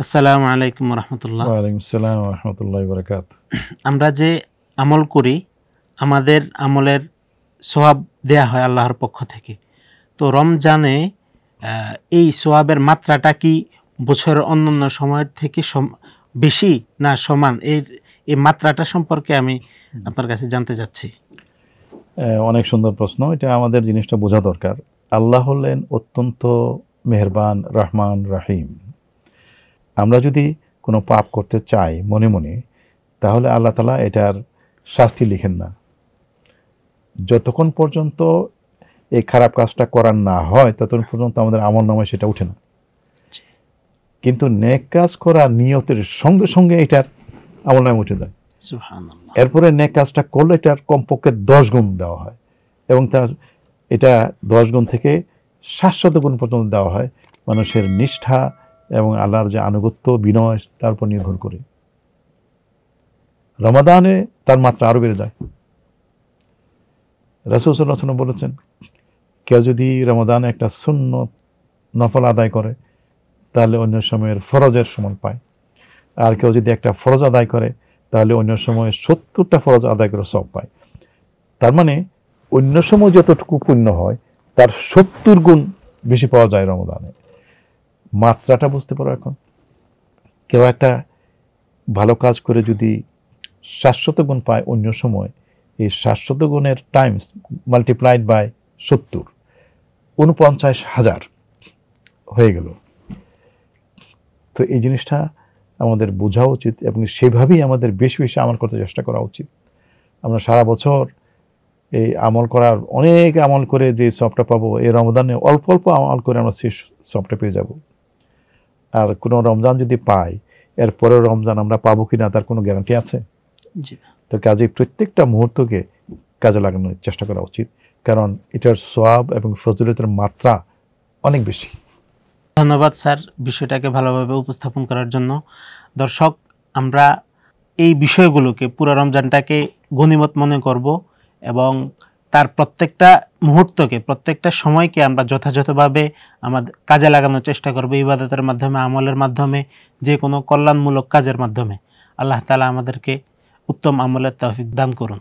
আসসালামু আলাইকুম রহমতুল্লাহ। ওয়ালাইকুম আসসালাম ওয়া রাহমাতুল্লাহি ওয়া বারাকাতুহু। আমরা যে আমল করি, আমাদের আমলের সওয়াব দেয়া হয় আল্লাহর পক্ষ থেকে। তো রমজানে এই সওয়াবের মাত্রাটা কি বছরের অন্যান্য সময়ের থেকে বেশি না সমান? এই মাত্রাটা সম্পর্কে আমি আপনার কাছে জানতে চাচ্ছি। অনেক সুন্দর প্রশ্ন। এটা আমাদের জিনিসটা বোঝা দরকার। আল্লাহ হলেন অত্যন্ত মেহেরবান, রহমান, রহিম। আমরা যদি কোনো পাপ করতে চাই মনে মনে, তাহলে আল্লাহ তাআলা এটার শাস্তি লিখেন না। যতক্ষণ পর্যন্ত এই খারাপ কাজটা করার না হয় ততক্ষণ পর্যন্ত আমাদের আমলনামায় সেটা ওঠে না। কিন্তু নেক কাজ করা নিয়তের সঙ্গে সঙ্গে এটার আমলনামায় উঠে যায়। সুবহানাল্লাহ। এরপরে নেক কাজটা করলে এটার কমপক্ষে 10 গুণ দেওয়া হয় এবং এটা 10 গুণ থেকে 700 গুণ পর্যন্ত দেওয়া হয় মানুষের নিষ্ঠা এবং আল্লাহর যে আনুগত্য বিনয় তার উপর নির্ভর করে। রমাদানে তার মাত্রা আরো বেড়ে যায়। রাসূল সাল্লাল্লাহু আলাইহি ওয়াসাল্লাম বলেছেন, কেউ যদি রমাদানে একটা সুন্নত নফল আদায় করে তাহলে অন্য সময়ের ফরজের সমান পায়, আর কেউ যদি একটা ফরজ আদায় করে তাহলে অন্য সময় 70টা ফরজ আদায় করে সওয়াব পায়। তার মানে অন্য সময় যতটুকু পুণ্য হয় তার 70 গুণ বেশি পাওয়া যায় রমজানে। মাত্রাটা বুঝতে পারো। এখন কেউ একটা ভালো কাজ করে যদি 700 গুণ পায় অন্য সময়, এই 700 গুণের টাইমস মাল্টিপ্লাইড বাই 70, 49,000 হয়ে গেল। তো এই জিনিসটা আমাদের বোঝা উচিত এবং সেভাবেই আমাদের বেশি বেশি আমল করতে চেষ্টা করা উচিত। আমরা সারা বছর এই আমল করার অনেক আমল করে যে সবটা পাবো, এই রমজানে অল্প অল্প আমল করে আমরা সেই সবটা পেয়ে যাব। আর কোনো রমজান যদি পাই, এর পরের রমজান আমরা পাবো কিনা তার কোনো গ্যারান্টি আছে? তো কাজে প্রত্যেকটা মুহূর্তকে কাজে লাগানোর চেষ্টা করা উচিত, কারণ এটার সওয়াব এবং ফজিলতের মাত্রা অনেক বেশি। ধন্যবাদ স্যার বিষয়টাকে ভালোভাবে উপস্থাপন করার জন্য। দর্শক, আমরা এই বিষয়গুলোকে পুরো রমজানটাকে গনিমত মনে করব এবং তার প্রত্যেকটা মুহূর্তকে, প্রত্যেকটা সময়কে আমরা যথাযথভাবে আমাদের কাজে লাগানোর চেষ্টা করব, ইবাদতের মাধ্যমে, আমলের মাধ্যমে, যে কোনো কল্যাণমূলক কাজের মাধ্যমে। আল্লাহ তাআলা আমাদেরকে উত্তম আমলের তৌফিক দান করুন।